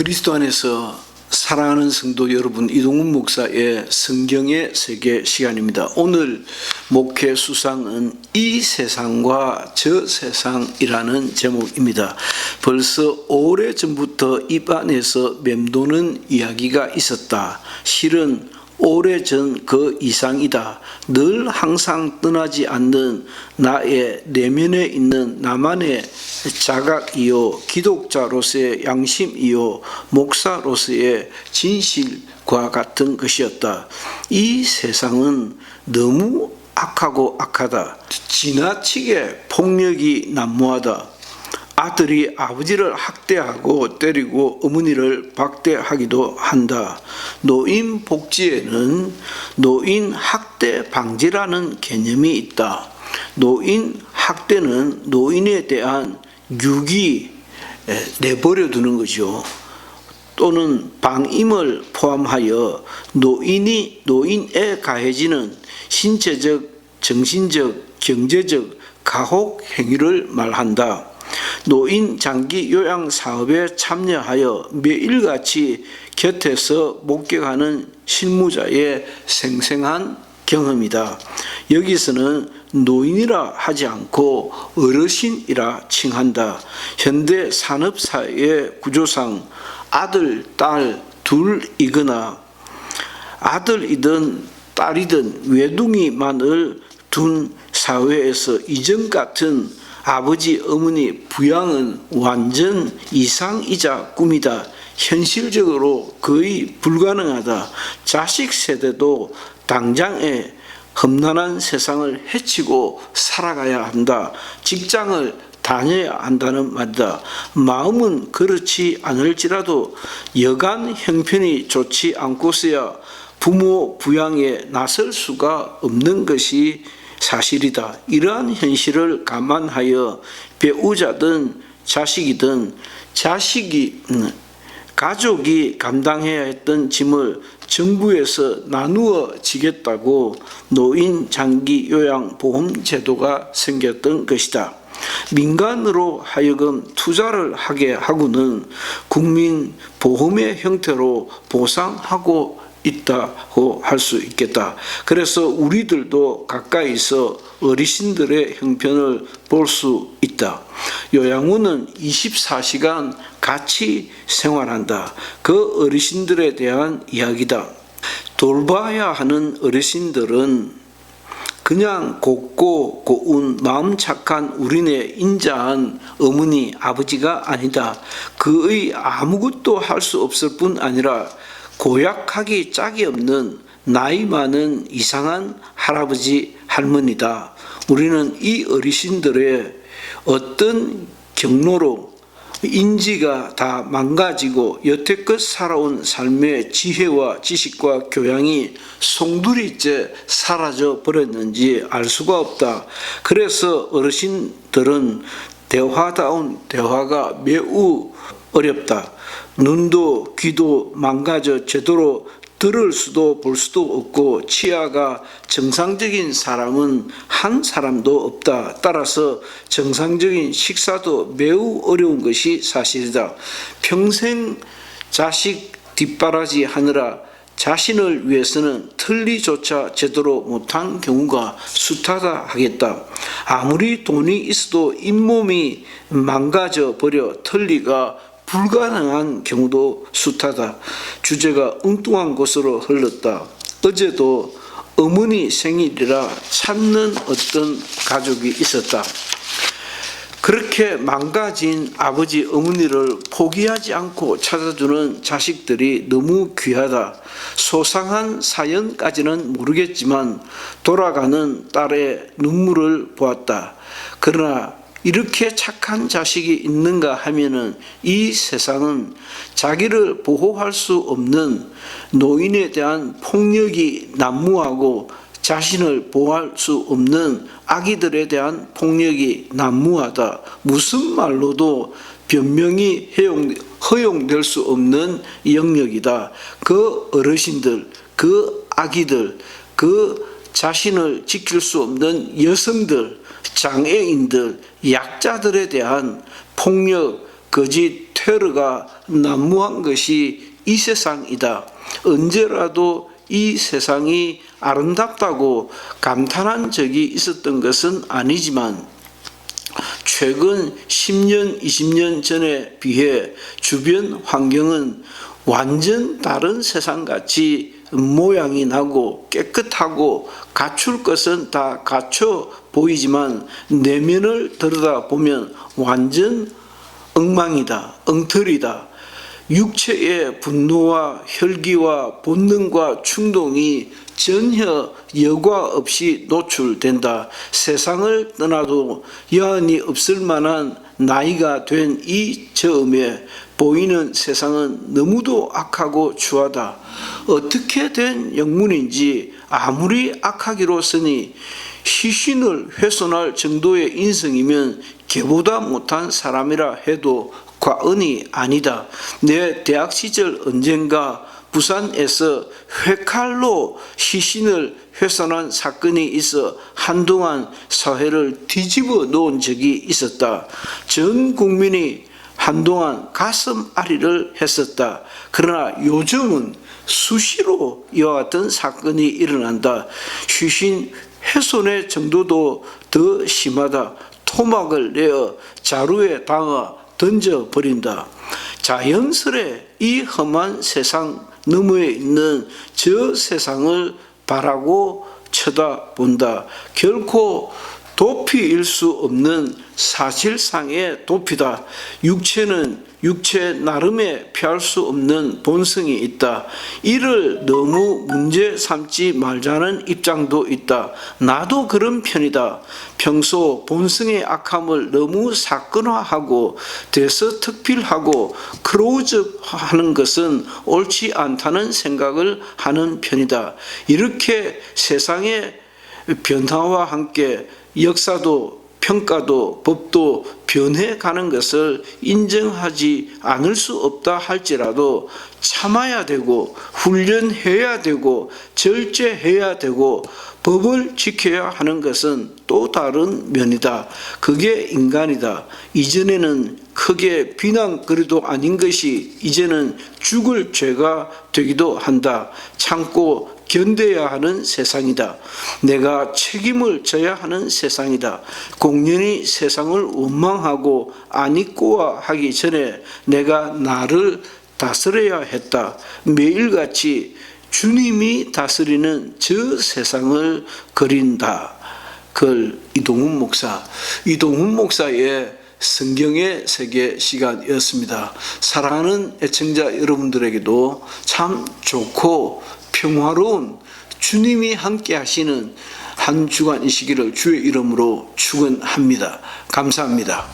그리스도 안에서 사랑하는 성도 여러분, 이동훈 목사의 성경의 세계 시간입니다. 오늘 목회 수상은 이 세상과 저 세상이라는 제목입니다. 벌써 오래전부터 입안에서 맴도는 이야기가 있었다. 실은 오래전 그 이상이다. 늘 항상 떠나지 않는 나의 내면에 있는 나만의 자각이요, 기독자로서의 양심이요, 목사로서의 진실과 같은 것이었다. 이 세상은 너무 악하고 악하다. 지나치게 폭력이 난무하다. 아들이 아버지를 학대하고 때리고 어머니를 박대하기도 한다. 노인 복지에는 노인 학대 방지라는 개념이 있다. 노인 학대는 노인에 대한 유기 내버려 두는 거죠. 또는 방임을 포함하여 노인에 가해지는 신체적, 정신적, 경제적 가혹 행위를 말한다. 노인 장기 요양 사업에 참여하여 매일같이 곁에서 목격하는 실무자의 생생한 경험이다. 여기서는 노인이라 하지 않고 어르신이라 칭한다. 현대 산업사회의 구조상 아들, 딸 둘이거나 아들이든 딸이든 외둥이만을 둔 사회에서 이전 같은 아버지, 어머니 부양은 완전 이상이자 꿈이다. 현실적으로 거의 불가능하다. 자식 세대도 당장의 험난한 세상을 헤치고 살아가야 한다. 직장을 다녀야 한다는 말이다. 마음은 그렇지 않을지라도 여간 형편이 좋지 않고서야 부모 부양에 나설 수가 없는 것이 사실이다. 이러한 현실을 감안하여 배우자든 자식이든 가족이 감당해야 했던 짐을 정부에서 나누어 지겠다고 노인 장기 요양 보험 제도가 생겼던 것이다. 민간으로 하여금 투자를 하게 하고는 국민 보험의 형태로 보상하고 있다고 할 수 있겠다. 그래서 우리들도 가까이서 어르신들의 형편을 볼 수 있다. 요양원은 24시간 같이 생활한다. 그 어르신들에 대한 이야기다. 돌봐야 하는 어르신들은 그냥 곱고 고운 마음 착한 우리네 인자한 어머니, 아버지가 아니다. 그의 아무것도 할 수 없을 뿐 아니라 고약하기 짝이 없는 나이 많은 이상한 할아버지, 할머니다. 우리는 이 어르신들의 어떤 경로로 인지가 다 망가지고 여태껏 살아온 삶의 지혜와 지식과 교양이 송두리째 사라져 버렸는지 알 수가 없다. 그래서 어르신들은 대화다운 대화가 매우 어렵다. 눈도 귀도 망가져 제대로 들을 수도 볼 수도 없고 치아가 정상적인 사람은 한 사람도 없다. 따라서 정상적인 식사도 매우 어려운 것이 사실이다. 평생 자식 뒷바라지 하느라 자신을 위해서는 틀니조차 제대로 못한 경우가 숱하다 하겠다. 아무리 돈이 있어도 잇몸이 망가져 버려 틀니가 불가능한 경우도 숱하다. 주제가 엉뚱한 곳으로 흘렀다. 어제도 어머니 생일이라 찾는 어떤 가족이 있었다. 그렇게 망가진 아버지, 어머니를 포기하지 않고 찾아주는 자식들이 너무 귀하다. 소상한 사연까지는 모르겠지만 돌아가는 딸의 눈물을 보았다. 그러나 이렇게 착한 자식이 있는가 하면은 이 세상은 자기를 보호할 수 없는 노인에 대한 폭력이 난무하고 자신을 보호할 수 없는 아기들에 대한 폭력이 난무하다. 무슨 말로도 변명이 허용될 수 없는 영역이다. 그 어르신들, 그 아기들, 그 자신을 지킬 수 없는 여성들, 장애인들, 약자들에 대한 폭력, 거짓 테러가 난무한 것이 이 세상이다. 언제라도 이 세상이 아름답다고 감탄한 적이 있었던 것은 아니지만 최근 10년, 20년 전에 비해 주변 환경은 완전 다른 세상같이 모양이 나고 깨끗하고 갖출 것은 다 갖춰 보이지만 내면을 들여다보면 완전 엉망이다, 엉터리다. 육체의 분노와 혈기와 본능과 충동이 전혀 여과 없이 노출된다. 세상을 떠나도 여한이 없을 만한 나이가 된 이 즈음에 보이는 세상은 너무도 악하고 추하다. 어떻게 된 영문인지 아무리 악하기로서니 시신을 훼손할 정도의 인성이면 걔보다 못한 사람이라 해도 과언이 아니다. 내 대학 시절 언젠가 부산에서 회칼로 시신을 훼손한 사건이 있어 한동안 사회를 뒤집어 놓은 적이 있었다. 전 국민이 한동안 가슴 아리를 했었다. 그러나 요즘은 수시로 이와 같은 사건이 일어난다. 시신 훼손의 정도도 더 심하다. 토막을 내어 자루에 담아 던져버린다. 자연스레 이 험한 세상 너머에 있는 저 세상을 바라고 쳐다본다. 결코 도피일 수 없는 사실상의 도피다. 육체는 육체 나름의 피할 수 없는 본성이 있다. 이를 너무 문제 삼지 말자는 입장도 있다. 나도 그런 편이다. 평소 본성의 악함을 너무 사건화하고 대서특필하고 클로즈하는 것은 옳지 않다는 생각을 하는 편이다. 이렇게 세상의 변화와 함께 역사도 평가도 법도 변해가는 것을 인정하지 않을 수 없다 할지라도 참아야 되고 훈련해야 되고 절제해야 되고 법을 지켜야 하는 것은 또 다른 면이다. 그게 인간이다. 이전에는 크게 비난거리도 아닌 것이 이제는 죽을 죄가 되기도 한다. 참고 견뎌야 하는 세상이다. 내가 책임을 져야 하는 세상이다. 공연히 세상을 원망하고 안익고하기 전에 내가 나를 다스려야 했다. 매일같이 주님이 다스리는 저 세상을 그린다. 글 이동훈 목사. 이동훈 목사의 성경의 세계 시간이었습니다. 사랑하는 애청자 여러분들에게도 참 좋고 평화로운 주님이 함께 하시는 한 주간이시기를 주의 이름으로 축원합니다. 감사합니다.